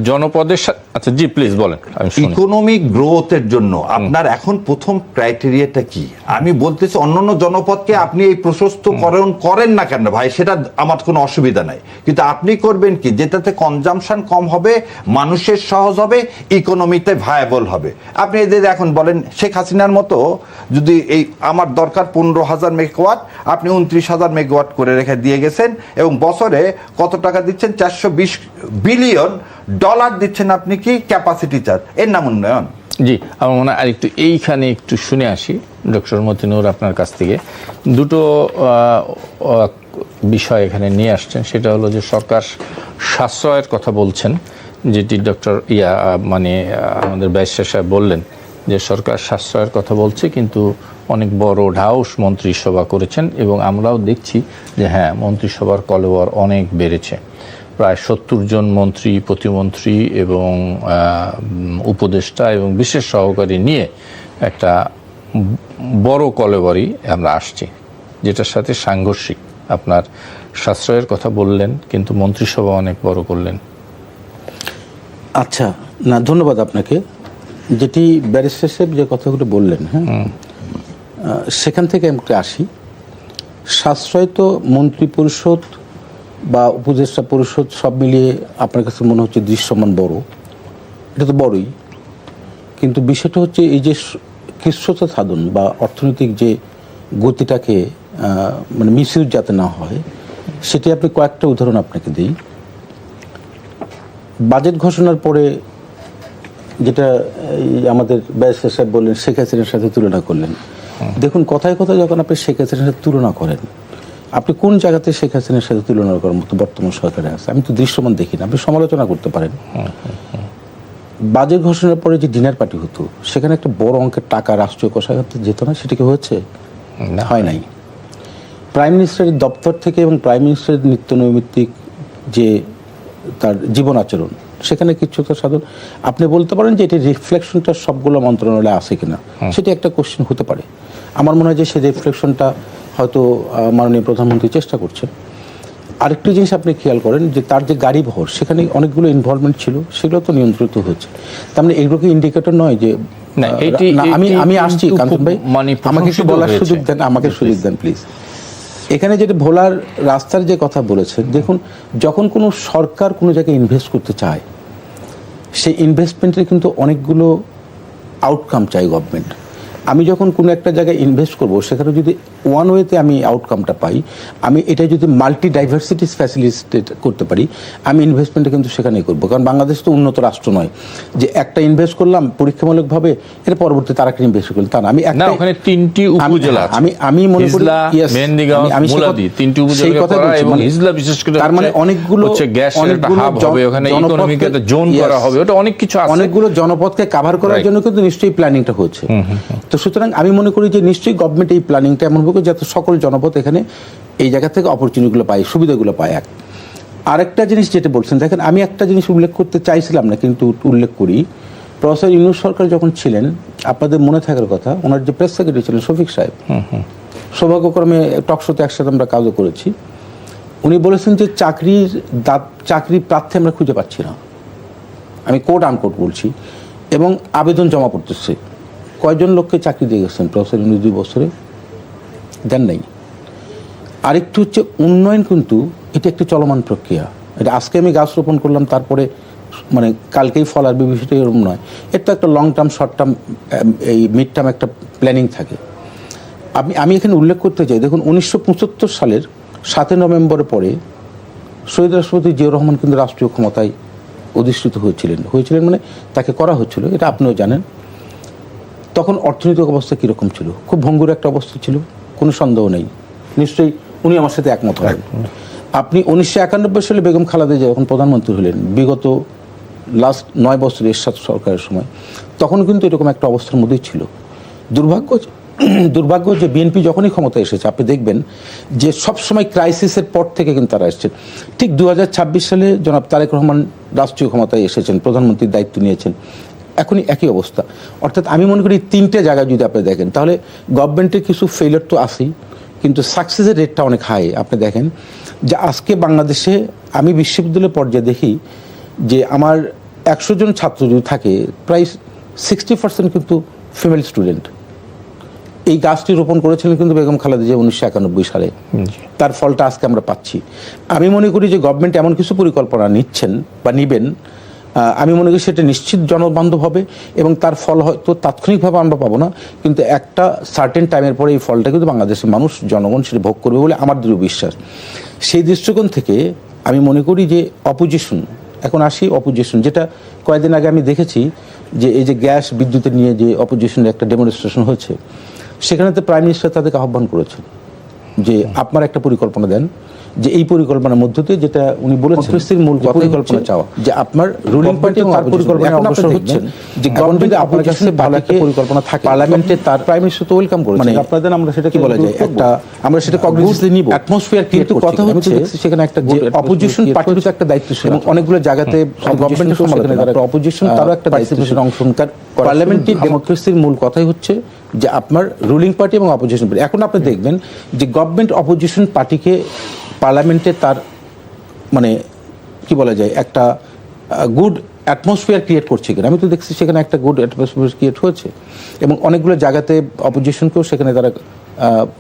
জনপদের সাথে। আচ্ছা জি প্লিজ বলেন। ইকোনমিক গ্রোথের জন্য আপনার এখন প্রথম ক্রাইটেরিয়াটা কি? আমি বলতেছি অন্যান্য জনপদকে আপনি এই প্রশস্তকরণ করেন না কেন ভাই, সেটা আমার কোনো অসুবিধা নাই, কিন্তু আপনি করবেন কি যেটাতে কনজাম্পশন কম হবে, মানুষের সহজ হবে, ইকোনমিতে ভায়াবল হবে। আপনি এদের এখন বলেন শেখ হাসিনার মতো যদি এই আমার দরকার 15,000 মেগাওয়াট, আপনি 29,000 মেগাওয়াট করে রেখে দিয়ে গেছেন, এবং বছরে কত টাকা দিচ্ছেন? $420 বিলিয়ন দিচ্ছেন আপনি কি ক্যাপাসিটি চার্জ। এর নাম উন্নয়ন? জি, আমার মনে হয় আরেকটু এইখানে একটু শুনে আসি ডক্টর মতিনুর আপনার কাছ থেকে। দুটো বিষয় এখানে নিয়ে আসছেন, সেটা হলো যে সরকার সাশ্রয়ের কথা বলছেন, যেটি ডক্টর আমাদের ব্যারিস্টার সাহেব বললেন যে সরকার সাশ্রয়ের কথা বলছে, কিন্তু অনেক বড় ঢাউস মন্ত্রিসভা করেছেন, এবং আমরাও দেখছি যে হ্যাঁ মন্ত্রিসভার কলেবর অনেক বেড়েছে। প্রায় 70 জন মন্ত্রী, প্রতিমন্ত্রী এবং উপদেষ্টা এবং বিশেষ সহকারী নিয়ে একটা বড় কলেবরই আমরা আসছি, যেটার সাথে সাংঘর্ষিক। আপনার সাশ্রয়ের কথা বললেন, কিন্তু মন্ত্রিসভা অনেক বড় করলেন। আচ্ছা, না ধন্যবাদ আপনাকে। যেটি ব্যারিস্টার সাহেব যে কথাগুলো বললেন, হ্যাঁ, সেখান থেকে আমি আসি। সাশ্রয় তো মন্ত্রী পরিষদ বা উপদেষ্টা পরিষদ সব মিলিয়ে আপনার কাছে মনে হচ্ছে দৃশ্যমান বড়, এটা তো বড়ই, কিন্তু বিষয়টা হচ্ছে এই যে কৃচ্ছ্রতা সাধন বা অর্থনৈতিক যে গতিটাকে মিসইউজ যাতে না হয়, সেটি আপনি কয়েকটা উদাহরণ আপনাকে দিই। বাজেট ঘোষণার পরে যেটা আমাদের ব্যারিস্টার সাহেব বললেন, শেখ হাসিনার সাথে তুলনা করলেন। দেখুন, কথায় কথায় যখন আপনি শেখ হাসিনার সাথে তুলনা করেন, আপনি কোন জায়গাতে শেখ হাসিনার সাথে তুলনা করার মতো বর্তমান সরকারে আছে? আমি তো দৃশ্যমান দেখি না। আপনি সমালোচনা করতে পারেন। বাজেট ঘোষণার পরে যে ডিনার পার্টি হতো, সেখানে একটা বড় অঙ্কের টাকা রাষ্ট্রীয় কোষাগার যেত না, সেটা কি হয়েছে? হয় নাই। প্রাইম মিনিস্টারের দপ্তর থেকে এবং প্রাইম মিনিস্টারের নিত্য নৈমিত্তিক যে তার জীবন আচরণ, সেখানে কৃচ্ছ্রতা সাধন, আপনি বলতে পারেন যে এটি রিফ্লেকশনটা সবগুলো মন্ত্রণালয়ে আছে কিনা, সেটি একটা কোশ্চেন হতে পারে। আমার মনে হয় যে সেই রিফ্লেকশনটা হয়তো মাননীয় প্রধানমন্ত্রী চেষ্টা করছেন। আরেকটি জিনিস আপনি খেয়াল করেন যে তার যে গাড়ি বহর, সেখানে অনেকগুলো ইনভলভমেন্ট ছিল, সেগুলো তো নিয়ন্ত্রিত হচ্ছে। তার মানে এগুলো কি ইন্ডিকেটর নয় যে আমি আসছি? কাঞ্চন ভাই, আমাকে একটু বলার সুযোগ দেন, আমাকে সুযোগ দেন প্লিজ। এখানে যেটা ভোলার রাস্তার যে কথা বলেছেন, দেখুন, যখন কোনো সরকার কোনো জায়গায় ইনভেস্ট করতে চায়, সেই ইনভেস্টমেন্টের কিন্তু অনেকগুলো আউটকাম চাই গভর্নমেন্ট। আমি যখন কোনো একটা জায়গায় ইনভেস্ট করব, সেখানে যদি ওয়ান ওয়েতে আমি আউটকামটা পাই, আমি এটা যদি মাল্টি ডাইভার্সিটিস ফ্যাসিলিটেট করতে পারি, আমি ইনভেস্টমেন্টটা কিন্তু সেখানেই করবো। কারণ বাংলাদেশ তো উন্নত রাষ্ট্র নয় যে একটা ইনভেস্ট করলাম পরীক্ষামূলকভাবে, এর পরবর্তী তারা একটা ইনভেস্ট করলাম, তা না। আমি একটা, ওখানে 3টি উপজেলা আছে, আমি মনে করি হিজলা, yes, মেহেন্দিগঞ্জ, আমি মুলাদি, 3টি উপজেলা সেই কথা করা, বলছি, এবং মানে হিজলা বিশেষ করে তার মানে অনেকগুলো গ্যাসের একটা হাব হবে, ওখানে ইকোনমিক একটা জোন করা হবে, ওটা অনেক কিছু আছে, অনেকগুলো জনপদকে কভার করার জন্য কিন্তু নিশ্চয়ই প্ল্যানিংটা হচ্ছে। তো সুতরাং আমি মনে করি যে নিশ্চয়ই গভর্নমেন্ট এই প্ল্যানিংটা এমন হবে যাতে সকল জনপদ এখানে এই জায়গা থেকে অপরচুনিটিগুলো পায়, সুবিধাগুলো পায়। আরেকটা জিনিস যেটা বলছেন, দেখেন আমি একটা জিনিস উল্লেখ করতে চাইছিলাম না, কিন্তু উল্লেখ করি। প্রফেসর ইউনূস সরকার যখন ছিলেন, আপনাদের মনে থাকার কথা, ওনার যে প্রেস সেক্রেটারি ছিলেন শফিক সাহেব, সৌভাগ্যক্রমে টকশোতে একসাথে আমরা কাজও করেছি, উনি বলেছেন যে চাকরি প্রার্থী আমরা খুঁজে পাচ্ছি না, আমি কোট আনকোট বলছি, এবং আবেদন জমা পড়তেছে। কয়জন লোককে চাকরি দিয়ে গেছেন প্রফেসর ইউনূস 2 বছরে? দেন নাই। আরেকটু হচ্ছে উন্নয়ন, কিন্তু এটা একটি চলমান প্রক্রিয়া। এটা আজকে আমি গাছ রোপণ করলাম, তারপরে মানে কালকেই ফল আসবে, বিষয়টা এরকম নয়। এর তো একটা লং টার্ম, শর্ট টার্ম, এই মিড টার্ম একটা প্ল্যানিং থাকে। আমি এখানে উল্লেখ করতে চাই, দেখুন 1975 সালের 7 নভেম্বরের পরে শহীদ রাষ্ট্রপতি জিয়াউর রহমান কিন্তু রাষ্ট্রীয় ক্ষমতায় অধিষ্ঠিত হয়েছিলেন মানে তাকে করা হচ্ছিল, এটা আপনিও জানেন। তখন অর্থনৈতিক অবস্থা কীরকম ছিল? খুব ভঙ্গুর একটা অবস্থা ছিল, কোনো সন্দেহ নেই। নিশ্চয়ই উনি আমার সাথে একমত হবেন। আপনি 1991 সালে বেগম খালেদা জিয়া যখন প্রধানমন্ত্রী হলেন, বিগত লাস্ট 9 বছরের এরশাদ সরকারের সময়, তখন কিন্তু এরকম একটা অবস্থার মধ্যেই ছিল। দুর্ভাগ্য যে বিএনপি যখনই ক্ষমতা এসেছে, আপনি দেখবেন যে সবসময় ক্রাইসিসের পর থেকে কিন্তু তারা এসেছেন। ঠিক 2026 সালে জনাব তারেক রহমান রাষ্ট্রীয় ক্ষমতায় এসেছেন, প্রধানমন্ত্রীর দায়িত্ব নিয়েছেন, এখনই একই অবস্থা। অর্থাৎ আমি মনে করি 3টে জায়গায় যদি আপনি দেখেন, তাহলে গভর্নমেন্টের কিছু ফেলিয়ার তো আছেই, কিন্তু সাকসেসের রেটটা অনেক হাই। আপনি দেখেন যে আজকে বাংলাদেশে আমি বিশ্ববিদ্যালয় পর্যায়ে দেখি যে আমার 100 জন ছাত্র যদি থাকে, প্রায় 60% কিন্তু ফিমেল স্টুডেন্ট। এই গাছটি রোপণ করেছিলেন কিন্তু বেগম খালেদা জিয়া 1991 সালে, তার ফলটা আজকে আমরা পাচ্ছি। আমি মনে করি যে গভর্নমেন্ট এমন কিছু পরিকল্পনা নিচ্ছেন বা নিবেন, আমি মনে করি সেটা নিশ্চিত জনবান্ধব হবে, এবং তার ফল হয়তো তাৎক্ষণিকভাবে আমরা পাবো না, কিন্তু একটা সার্টেন টাইমের পরে এই ফলটা কিন্তু বাংলাদেশের মানুষ, জনগণ সেটা ভোগ করবে বলে আমার দৃঢ় বিশ্বাস। সেই দৃষ্টিকোণ থেকে আমি মনে করি যে অপোজিশন, এখন আসি অপোজিশন, যেটা কয়েকদিন আগে আমি দেখেছি যে এই যে গ্যাস বিদ্যুতের নিয়ে যে অপোজিশনের একটা ডেমনস্ট্রেশন হচ্ছে, সেখানেতে প্রাইম মিনিস্টার তাদেরকে আহ্বান করেছেন যে আপনারা একটা পরিকল্পনা দেন, যে এই পরিকল্পনার মধ্য দিয়ে, যেটা উনি বলেছেন মূল পরিকল্পনা চাওয়া, যে আপনার রুলিং পার্টি তার পরিকল্পনা অগ্রসর হচ্ছেন, যে গভর্নমেন্ট আপনার কাছে ভালো একটা পরিকল্পনা থাকে, পার্লামেন্টে তার প্রাইম মিনিস্টার তো ওয়েলকাম করেছেন, মানে আপনাদের আমরা সেটা কি বলা যায়, একটা আমরা সেটা কগনিজেন্সলি নিব, অ্যাটমসফিয়ার ক্রিয়েট করতে। কথা হচ্ছে সেখানে একটা যে অপোজিশন পার্টির তো একটা দায়িত্ব ছিল, এবং অনেকগুলো জায়গাতে গভর্নমেন্টের সমালোচনা করে, অপোজিশন তারও একটা দায়িত্বের অংশগ্রহণ। পার্লামেন্টারি ডেমোক্রেসির মূল কথাই হচ্ছে যে আপনার রুলিং পার্টি এবং অপোজিশন পার্টি। এখন আপনি দেখবেন যে গভর্নমেন্ট অপোজিশন পার্টিকে পার্লামেন্টে তার মানে কি বলা যায়, একটা গুড অ্যাটমসফিয়ার ক্রিয়েট করছে কিনা। আমি তো দেখছি সেখানে একটা গুড অ্যাটমসফিয়ার ক্রিয়েট হয়েছে, এবং অনেকগুলো জায়গাতে অপোজিশনকেও সেখানে তারা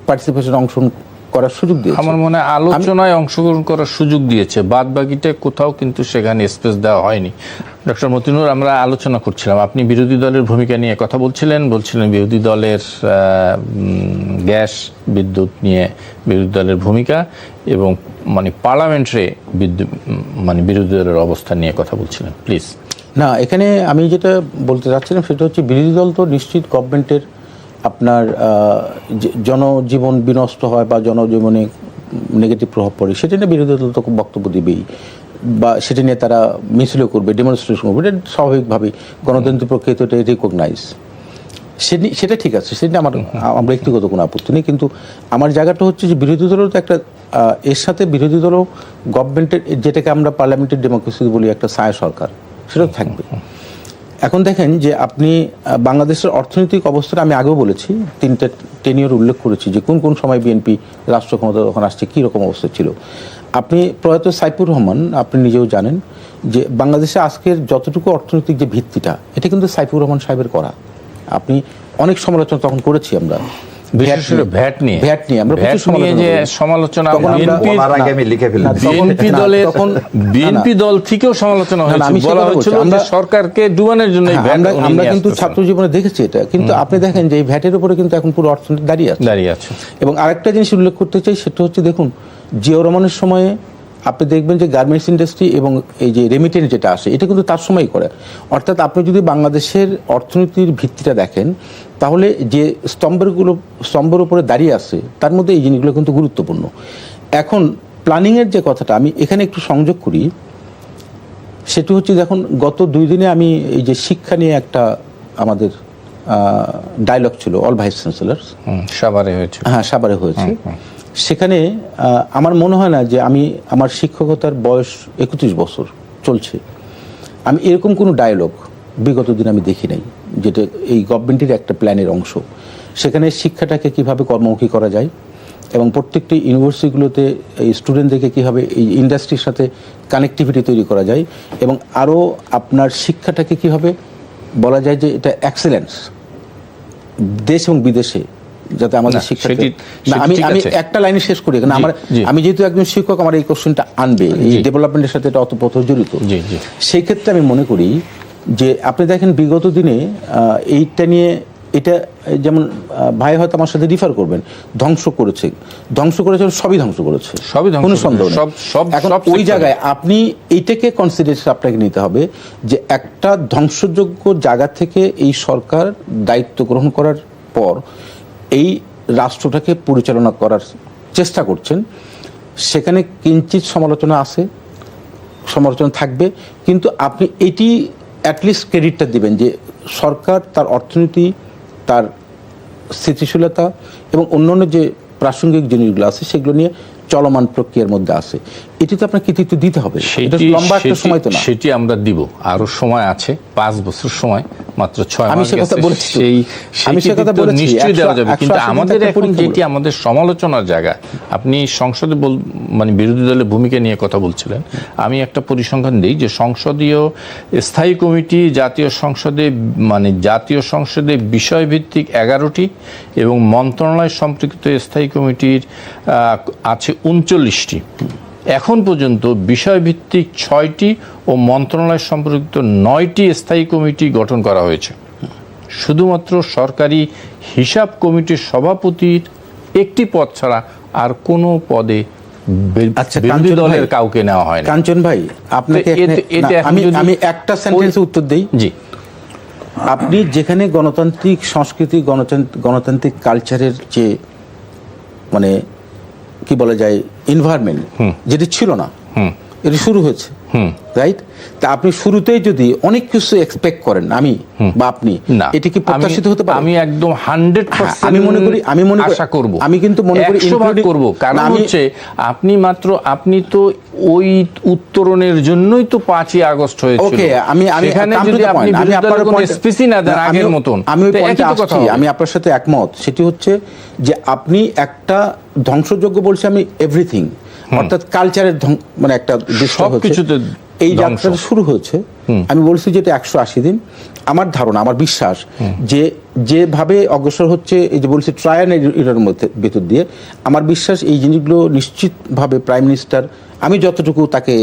পার্টিসিপেশন অংশগ্রহণ করার সুযোগ দিয়েছে। আমার মনে হয় আলোচনায় অংশগ্রহণ করার সুযোগ দিয়েছে, বাদ বাকিটা কোথাও কিন্তু সেখানে স্পেস দেওয়া হয়নি। ডক্টর মতিনুর, আমরা আলোচনা করছিলাম, আপনি বিরোধী দলের ভূমিকা নিয়ে কথা বলছিলেন বিরোধী দলের গ্যাস বিদ্যুৎ নিয়ে বিরোধী দলের ভূমিকা, এবং মানে পার্লামেন্টে বিরোধী দলের অবস্থান নিয়ে কথা বলছিলেন। প্লিজ। না, এখানে আমি যেটা বলতে চাচ্ছিলাম সেটা হচ্ছে বিরোধী দল তো নিশ্চিত গভর্নমেন্টের আপনার জনজীবন বিনষ্ট হয় বা জনজীবনে নেগেটিভ প্রভাব পড়ে, সেটা নিয়ে বিরোধী দল তো বক্তব্য দিবেই, বা সেটা নিয়ে তারা মিছিলও করবে, ডেমনস্ট্রেশন করবে, এটা স্বাভাবিকভাবেই গণতান্ত্রিক প্রক্রিয়া, তো এটা রিকগনাইজ, সেটা ঠিক আছে, সেটা আমার ব্যক্তিগত কোনো আপত্তি নেই। কিন্তু আমার জায়গাটা হচ্ছে যে বিরোধী দলের তো একটা এর সাথে বিরোধী দলও গভর্নমেন্টের, যেটাকে আমরা পার্লামেন্টারি ডেমোক্রেসি বলি, একটা ছায়া সরকার, সেটাও থাকবে। এখন দেখেন যে আপনি বাংলাদেশের অর্থনৈতিক অবস্থাটা আমি আগেও বলেছি, 3টে টেনিয়র উল্লেখ করেছি যে কোন কোন সময় বিএনপি রাষ্ট্র ক্ষমতা যখন আসছে কী রকম অবস্থা ছিল। আপনি প্রয়াত সাইফুর রহমান, আপনি নিজেও জানেন যে বাংলাদেশে আজকের যতটুকু অর্থনৈতিক যে ভিত্তিটা, এটা কিন্তু সাইফুর রহমান সাহেবের করা। আপনি অনেক সমালোচনা তখন করেছি আমরা, বিশেষ করে ভ্যাট নিয়ে আমরা প্রচুর যে সমালোচনা বলার আগে আমি লিখে ফেলি। বিএনপি দল থেকেও সমালোচনা হয়েছে, বলা হচ্ছিল যে সরকারকে ডুবানোর জন্য আমরা কিন্তু ছাত্র জীবনে দেখেছি এটা। কিন্তু আপনি দেখেন যে এই ভ্যাটের উপরে কিন্তু এখন পুরো অর্থনীতি দাঁড়িয়ে আছে। এবং আরেকটা জিনিস উল্লেখ করতে চাই, সেটা হচ্ছে দেখুন জিয়াউর রহমানের সময়ে আপনি দেখবেন যে গার্মেন্টস ইন্ডাস্ট্রি এবং এই যে রেমিটেন্স যেটা আসে এটা কিন্তু তার সময়ই করে। অর্থাৎ আপনি যদি বাংলাদেশের অর্থনীতির ভিত্তিটা দেখেন তাহলে যে স্তম্ভের উপরে দাঁড়িয়ে আছে তার মধ্যে এই জিনিসগুলো কিন্তু গুরুত্বপূর্ণ। এখন প্ল্যানিংয়ের যে কথাটা আমি এখানে একটু সংযোগ করি, সেটি হচ্ছে দেখুন গত 2 দিনে আমি এই যে শিক্ষা নিয়ে একটা আমাদের ডায়লগ ছিল অল ভাইস চ্যান্সেলর, সাভারে হয়েছে। হ্যাঁ, সাভারে হয়েছে। সেখানে আমার মনে হয় না যে আমার শিক্ষকতার বয়স 31 বছর চলছে, আমি এরকম কোনো ডায়লগ বিগত দিন আমি দেখি নাই, যেটা এই গভর্নমেন্টের একটা প্ল্যানের অংশ। সেখানে শিক্ষাটাকে কিভাবে কর্মমুখী করা যায় এবং প্রত্যেকটি ইউনিভার্সিটিগুলোতে এই স্টুডেন্টদেরকে কীভাবে এই ইন্ডাস্ট্রির সাথে কানেক্টিভিটি তৈরি করা যায় এবং আরও আপনার শিক্ষাটাকে কীভাবে বলা যায় যে এটা এক্সেলেন্স দেশ এবং বিদেশে, যাতে আমাদের শিক্ষা। আমি একটা লাইনে শেষ করি, কারণ আমি যেহেতু একজন শিক্ষক আমার এই কোশ্চেনটা আনবে, এই ডেভেলপমেন্টের সাথে এটা অতপ্রত জড়িত। সেই ক্ষেত্রে আমি মনে করি যে আপনি দেখেন বিগত দিনে এইটা নিয়ে এটা যেমন ভাই হয়তো আমার সাথে ডিফার করবেন, ধ্বংস করেছে সবই ধ্বংস করেছে, কোনো সন্দেহ নেই। এখন ওই জায়গায় আপনি এইটাকে কনসিডারেশন আপনাকে নিতে হবে যে একটা ধ্বংসযোগ্য জায়গা থেকে এই সরকার দায়িত্ব গ্রহণ করার পর এই রাষ্ট্রটাকে পরিচালনা করার চেষ্টা করছেন। সেখানে কিঞ্চিত সমালোচনা আছে, সমালোচনা থাকবে, কিন্তু আপনি এটি অ্যাটলিস্ট ক্রেডিটটা দিবেন যে সরকার তার অর্থনীতি, তার স্থিতিশীলতা এবং অন্যান্য যে প্রাসঙ্গিক জিনিসগুলো আছে সেগুলো নিয়ে চলমান প্রক্রিয়ার মধ্যে আছে। এটি তো আপনার কৃতিত্ব দিতে হবে, লম্বা একটা সময় তো না। সেটি আমরা দিব, আরো সময় আছে, 5 বছর সময়, মাত্র 6 মাস নিশ্চয়ই দেওয়া যাবে। কিন্তু আমাদের এখন যেটি আমাদের সমালোচনার জায়গা, আপনি সংসদে মানে বিরোধী দলের ভূমিকা নিয়ে কথা বলছিলেন, আমি একটা পরিসংখ্যান দিই যে সংসদীয় স্থায়ী কমিটি জাতীয় সংসদে বিষয়ভিত্তিক 11টি এবং মন্ত্রণালয় সম্পৃক্ত স্থায়ী কমিটির আছে 39টি। এখন পর্যন্ত বিষয়ভিত্তিক 6টি ও মন্ত্রণালয় সম্পর্কিত 9টি স্থায়ী কমিটি গঠন করা হয়েছে। শুধুমাত্র সরকারি হিসাব কমিটির সভাপতির একটি পদ ছাড়া আর কোনো পদে বিরোধী দলের কাউকে নেওয়া হয় না। কাঞ্চন ভাই, আপনাকে আমি একটা সেন্টেন্সে উত্তর দেই। জি, আপনি যেখানে গণতান্ত্রিক সংস্কৃতি, গণতান্ত্রিক কালচারের যে মানে কি বলা যায় এনভায়রনমেন্ট যেটি ছিল না, এটি শুরু হয়েছে, রাইট? তা আপনি শুরুতেই যদি অনেক কিছু এক্সপেক্ট করেন আমি বা আপনি, এটি কি প্রত্যাশিত হতে পারে? আমি একদম 100% আমি মনে করি আশা করব, আমি কিন্তু মনে করি 100% করব। কারণ হচ্ছে আপনি তো ওই উত্তরণের জন্যই তো 5ই আগস্ট হয়েছিল। ওকে, আমি আপনার সাথে একমত। সেটি হচ্ছে যে আপনি একটা ধ্বংসযোগ্য বলছি আমি এভরিথিং, অর্থাৎ কালচারের মানে একটা সবকিছুতে এই যাত্রাটা শুরু হয়েছে। আমি বলছি যে এটা 180 দিন। আমার ধারণা, আমার বিশ্বাস যে যেভাবে অগ্রসর হচ্ছে, এই যে বলছি ট্রায়াল এর মধ্যে ভেতর দিয়ে, আমার বিশ্বাস এই জিনিসগুলো নিশ্চিতভাবে প্রাইম মিনিস্টার, আমি যতটুকু তাকে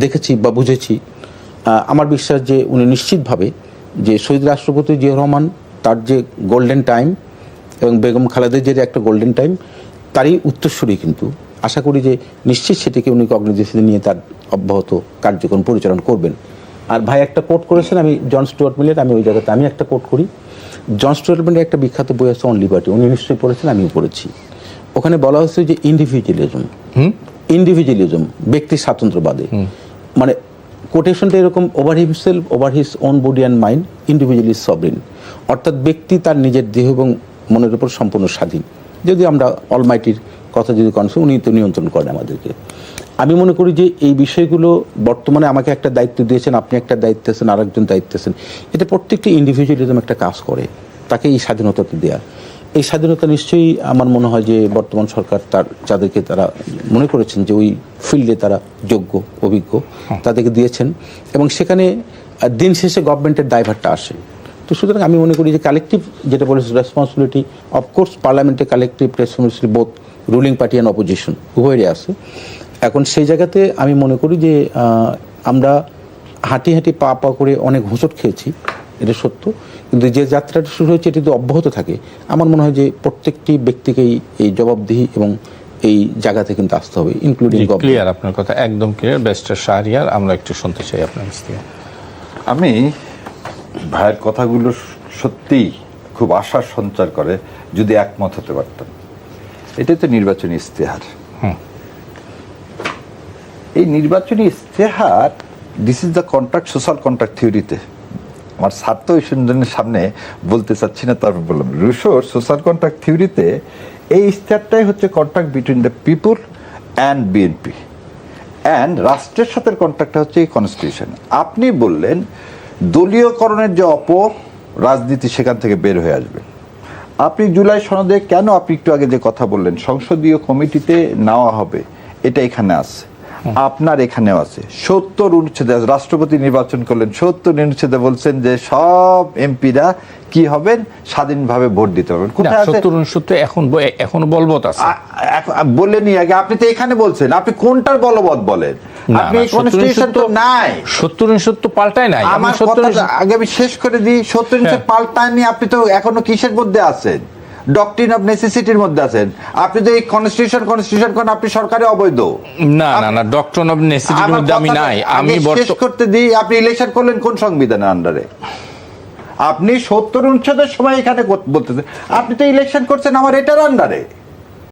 দেখেছি বা বুঝেছি, আমার বিশ্বাস যে উনি নিশ্চিতভাবে যে শহীদ রাষ্ট্রপতি জিয়াউর রহমান তার যে গোল্ডেন টাইম এবং বেগম খালেদার যে একটা গোল্ডেন টাইম, তারই উত্তরসূরি কিন্তু আশা করি যে নিশ্চিত সেটিকে উনি কগনিজেশনে নিয়ে তার অব্যাহত কার্যক্রম পরিচালনা করবেন। আর ভাই একটা কোট করেছেন, আমি জন স্টুয়ার্ট মিলের, আমি ওই জায়গাতে আমি একটা কোট করি। জন স্টুয়ার্ট মিলের একটা বিখ্যাত বই আছে অন লিবার্টি, উনি নিশ্চয়ই পড়েছেন, আমিও পড়েছি। ওখানে বলা হয়েছে যে ইন্ডিভিজুয়ালিজম ব্যক্তি স্বাতন্ত্র্যবাদে, মানে কোটেশনটা এরকম, over himself, over his own body and mind, individual is sovereign. অর্থাৎ ব্যক্তি তার নিজের দেহ এবং মনের উপর সম্পূর্ণ স্বাধীন। যদি আমরা অলমাইটির কথা যদি কনসিডার, উনি তো নিয়ন্ত্রণ করেন আমাদেরকে। আমি মনে করি যে এই বিষয়গুলো বর্তমানে আমাকে একটা দায়িত্ব দিয়েছেন, আপনি একটা দায়িত্ব আছেন, আরেকজন দায়িত্ব আছেন, এটা প্রত্যেকটি ইন্ডিভিজুয়ালিজম একটা কাজ করে, তাকে এই স্বাধীনতাটা দেয়া। এই স্বাধীনতা নিশ্চয়ই আমার মনে হয় যে বর্তমান সরকার যাদেরকে তারা মনে করেছেন যে ওই ফিল্ডে তারা যোগ্য, অভিজ্ঞ, তাদেরকে দিয়েছেন। এবং সেখানে দিন শেষে গভর্নমেন্টের দায়ভারটা আসে। তো সুতরাং আমি মনে করি যে কালেকটিভ যেটা বলেছে রেসপন্সিবিলিটি, অফকোর্স পার্লামেন্টে collective responsibility both ruling party and opposition উভয়েরই আছে। এখন সেই জায়গাতে আমি মনে করি যে আমরা হাঁটি হাঁটি পা পা করে অনেক হোঁচট খেয়েছি, এটা সত্য, কিন্তু যে যাত্রাটা শুরু হয়েছে এটি যদি অব্যাহত থাকে আমার মনে হয় যে প্রত্যেকটি ব্যক্তিকেই এই জবাবদিহি এবং এই জায়গাতে কিন্তু আসতে হবে, ইনক্লুডিং ক্লিয়ার আপনার কথা, একদম ক্লিয়ার। ব্যারিস্টার শাহরিয়ার, আমরা একটু শুনতে চাই আপনার কাছ থেকে। আমি ভাইয়ের কথাগুলো সত্যিই খুব আশার সঞ্চার করে, যদি একমত হতে পারতাম। এটাই তো নির্বাচনী ইশতেহার। এই নির্বাচনী ইশতেহার, this is the contract, social contract থিওরিতে আমার ছাত্র ইস্টুডেন্টের সামনে বলতে চাচ্ছি না, তারপর বললাম রুশোর সোশ্যাল কন্ট্রাক্ট থিওরিতে এই ইশতেহারটাই হচ্ছে contract between the people and BNP, and রাষ্ট্রের সাথে কন্ট্রাক্টটা হচ্ছে এই কনস্টিটিউশন। আপনি বললেন দলীয়করণের যে রাজনীতি সেখান থেকে বের হয়ে আসবে। আপনি জুলাই সনদে কেন, আপনি একটু আগে যে কথা বললেন সংসদীয় কমিটিতে নেওয়া হবে, এটা এখানে আছে, আপনার এখানেও আছে। 70 অনুচ্ছেদে রাষ্ট্রপতি নির্বাচন করলেন, 70 অনুচ্ছেদে বলছেন যে সব এমপিরা কি হবেন, স্বাধীনভাবে ভোট দিতে পারবেন। কোথায় আছে? 70 অনুচ্ছেদ এখনো বলবৎ আছে। বলেনি আগে, আপনি তো এখানে বলছেন, আপনি কোনটার বলবৎ বলেন? আপনি কনস্টিটিউশন তো নাই, 70 অনুচ্ছেদ তো পাল্টায় নাই। আমার কথাটা আগে আমি শেষ করে দিই। 70 অনুচ্ছেদ পাল্টায়নি, আপনি তো এখনো কিসের মধ্যে আছেন? ডক্ট্রিন অফ নেসেসিটির মধ্যে আছেন। আপনি তো এই কনস্টিটিউশন করেন, আপনি সরকারি অবৈধ। না না না, ডক্ট্রিন অফ নেসেসিটির মধ্যে আমি নাই। আমি শেষ করতে দিই। আপনি ইলেকশন করলেন কোন সংবিধানের আন্ডারে? আপনি 70 অনুচ্ছেদের সময় এখানে বলতেছেন, আপনি তো ইলেকশন করছেন আমার এটার আন্ডারে।